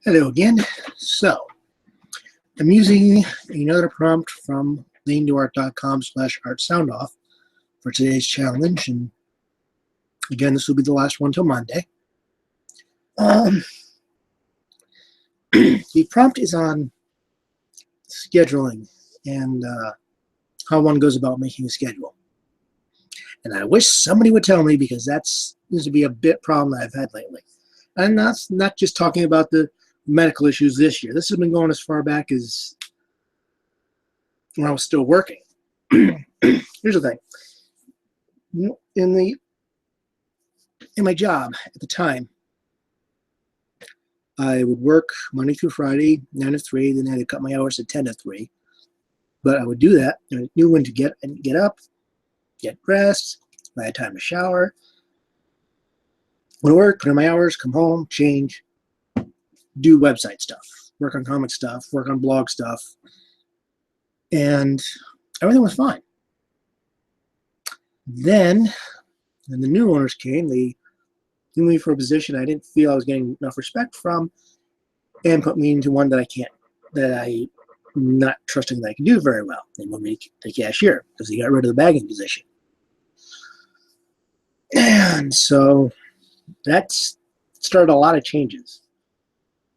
Hello again. So, I'm using another prompt from leantoart.com/Art Soundoff for today's challenge, and again, this will be the last one till Monday. The prompt is on scheduling and how one goes about making a schedule. And I wish somebody would tell me, because that seems to be a bit problem that I've had lately. And that's not just talking about the medical issues this year. This has been going as far back as when I was still working. Here's the thing. In my job at the time, I would work Monday through Friday, 9 to 3, then I had to cut my hours to 10 to 3. But I would do that, and I knew when to get up, get dressed. I had time to shower, go to work, put in my hours, come home, change, do website stuff, work on comic stuff, work on blog stuff, and everything was fine. Then, when the new owners came, they threw me for a position I didn't feel I was getting enough respect from, and put me into one that I'm not trusting that I can do very well. They moved me to cashier because they got rid of the bagging position. And so that started a lot of changes.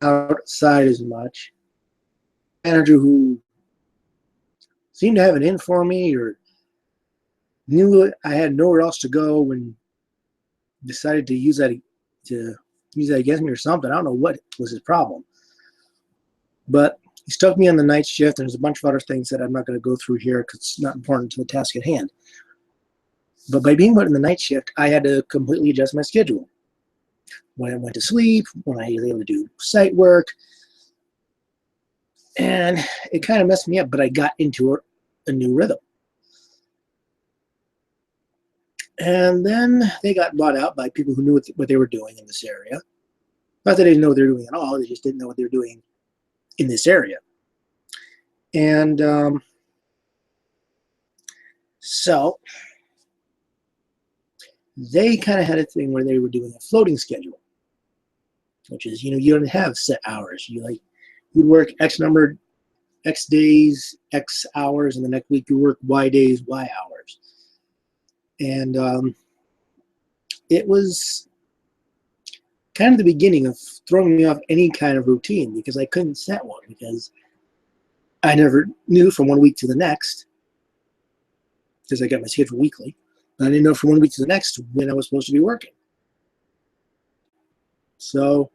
Outside as much. Manager who seemed to have it in for me, or knew I had nowhere else to go, and decided to use that against me or something. I don't know what was his problem. But he stuck me on the night shift, and there's a bunch of other things that I'm not going to go through here because it's not important to the task at hand. But by being put in the night shift, I had to completely adjust my schedule. When I went to sleep, when I was able to do site work. And it kind of messed me up, but I got into a new rhythm. And then they got bought out by people who knew what they were doing in this area. Not that they didn't know what they were doing at all, they just didn't know what they were doing in this area. And so they kind of had a thing where they were doing a floating schedule, which is, you don't have set hours. You'd work X days, X hours, and the next week you work Y days, Y hours. And it was kind of the beginning of throwing me off any kind of routine, because I couldn't set one, because I never knew from one week to the next, because I got my schedule weekly. I didn't know from one week to the next when I was supposed to be working. So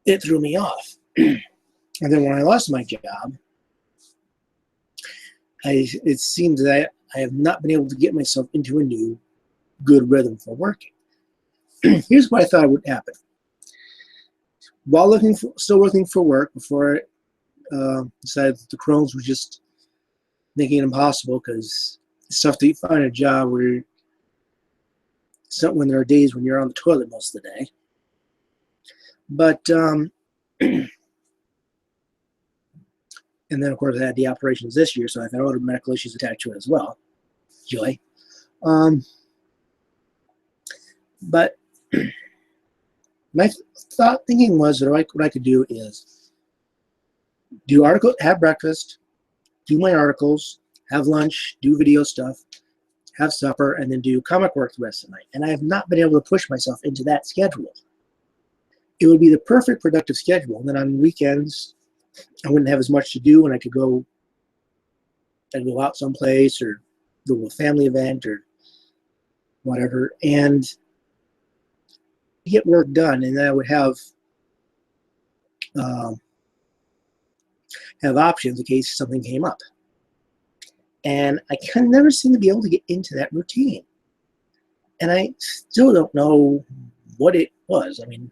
it threw me off. And then when I lost my job, it seemed that I have not been able to get myself into a new good rhythm for working. Here's what I thought would happen. While still looking for work, before I decided that the Crohn's was just making it impossible, because it's tough to find a job when there are days when you're on the toilet most of the day. But and then, of course, I had the operations this year, so I've had other medical issues attached to it as well. Joy. But my thinking was that what I could do is have breakfast, do my articles, have lunch, do video stuff, have supper, and then do comic work the rest of the night. And I have not been able to push myself into that schedule. It would be the perfect productive schedule. And then on weekends, I wouldn't have as much to do, and I could go out someplace or go to a family event or whatever, and get work done. And then I would have options in case something came up. And I can never seem to be able to get into that routine. And I still don't know what it was. I mean,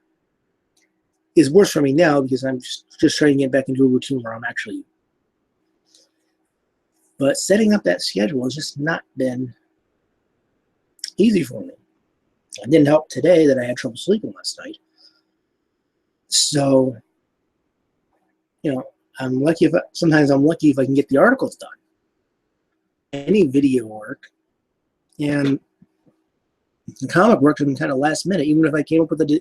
it's worse for me now because I'm just trying to get back into a routine where I'm actually. But setting up that schedule has just not been easy for me. It didn't help today that I had trouble sleeping last night. So, sometimes I'm lucky if I can get the articles done. Any video work, and the comic work has been kind of last minute. Even if I came up with a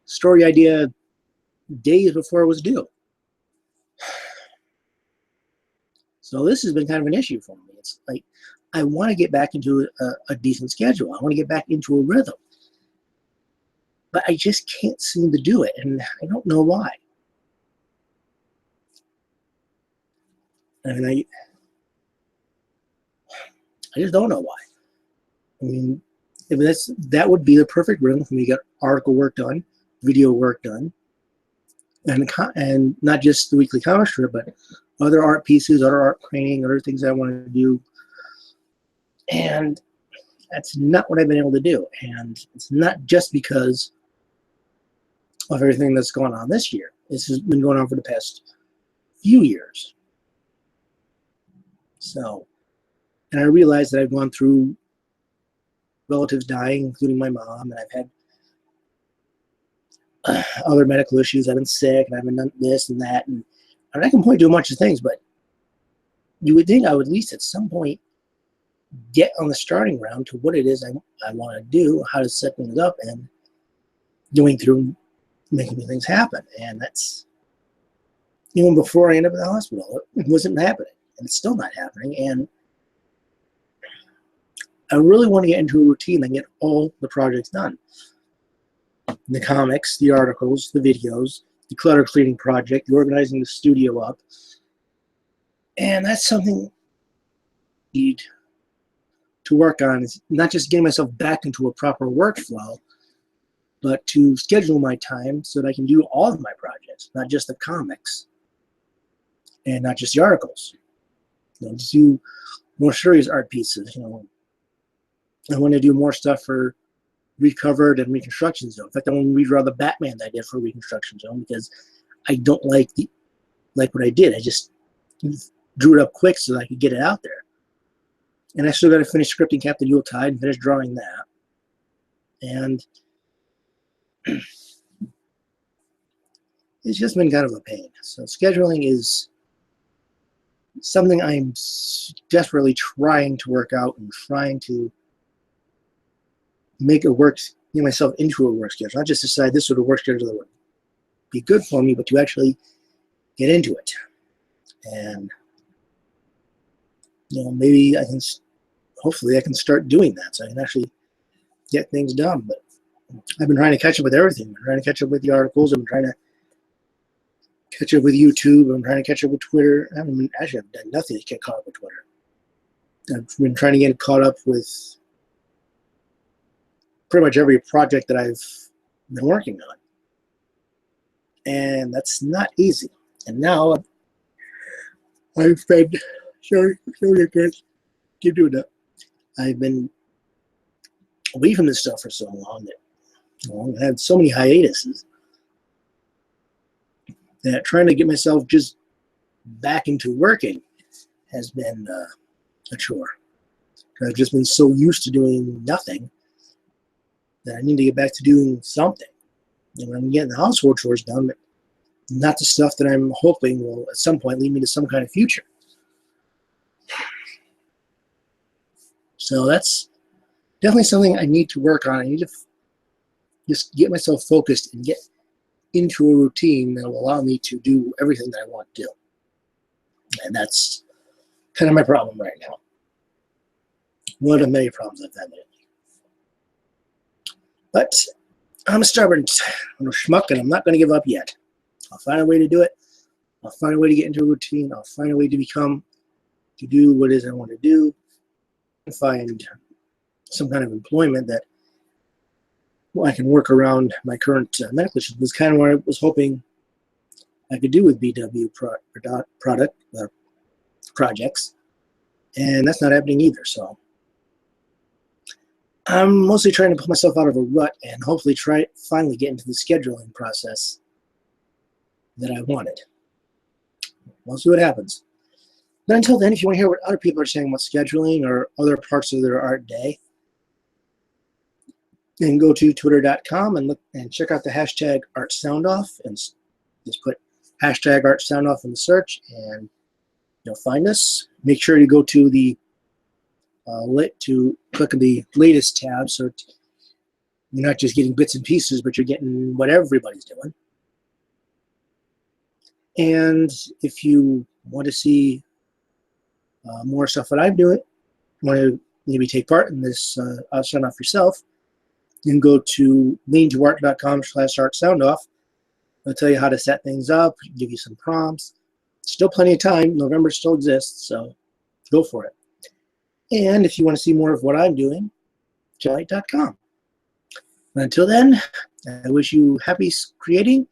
story idea days before it was due. So this has been kind of an issue for me. It's like I want to get back into a decent schedule. I want to get back into a rhythm. But I just can't seem to do it, and I don't know why. And I just don't know why. I mean, if that would be the perfect rhythm for me to get article work done, video work done, and not just the weekly comic strip, but other art pieces, other art training, other things I want to do. And that's not what I've been able to do. And it's not just because of everything that's going on this year. This has been going on for the past few years. So, and I realized that I've gone through relatives dying, including my mom, and I've had other medical issues. I've been sick, and I've been done this and that, and I can point to a bunch of things, but you would think I would at least at some point get on the starting ground to what it is I want to do, how to set things up, and going through making things happen. And that's, even before I ended up in the hospital, it wasn't happening, and it's still not happening. And I really want to get into a routine and get all the projects done. The comics, the articles, the videos, the clutter cleaning project, the organizing the studio up. And that's something I need to work on, is not just getting myself back into a proper workflow, but to schedule my time so that I can do all of my projects, not just the comics and not just the articles. Just do more serious art pieces. I want to do more stuff for Recovered and Reconstruction Zone. In fact, I want to redraw the Batman that I did for Reconstruction Zone because I don't like what I did. I just drew it up quick so that I could get it out there. And I still got to finish scripting Captain Yuletide and finish drawing that. And it's just been kind of a pain. So scheduling is something I'm desperately trying to work out and trying to make it work, get myself into a work schedule. Not just decide this sort of work schedule that would be good for me, but to actually get into it. And maybe hopefully I can start doing that so I can actually get things done. But I've been trying to catch up with everything. I've been trying to catch up with the articles. I've been trying to catch up with YouTube. I'm trying to catch up with Twitter. I've done nothing to get caught up with Twitter. I've been trying to get caught up with pretty much every project that I've been working on. And that's not easy. And now I've been, sorry guys, keep doing that. I've been away from this stuff for so long that I've had so many hiatuses that trying to get myself just back into working has been a chore. I've just been so used to doing nothing that I need to get back to doing something. And I'm getting the household chores done, but not the stuff that I'm hoping will at some point lead me to some kind of future. So that's definitely something I need to work on. I need to just get myself focused and get into a routine that will allow me to do everything that I want to do. And that's kind of my problem right now. One of the many problems I've had lately. But I'm a stubborn schmuck, and I'm not going to give up yet. I'll find a way to do it. I'll find a way to get into a routine. I'll find a way to do what it is I want to do. And find some kind of employment that I can work around my current medical issues. Was kind of what I was hoping I could do with BW projects. And that's not happening either. So I'm mostly trying to pull myself out of a rut and hopefully finally get into the scheduling process that I wanted. We'll see what happens. But until then, if you want to hear what other people are saying about scheduling or other parts of their art day, then go to twitter.com and look and check out the hashtag Art Soundoff and just put hashtag Art Soundoff in the search and you'll find us. Make sure you go to the click on the latest tab so you're not just getting bits and pieces, but you're getting what everybody's doing. And if you want to see more stuff that I'm doing, want to maybe take part in this Art Soundoff yourself, you can go to leantoart.com/Art Soundoff. I'll tell you how to set things up, give you some prompts. Still plenty of time. November still exists, so go for it. And if you want to see more of what I'm doing, chillite.com. Until then, I wish you happy creating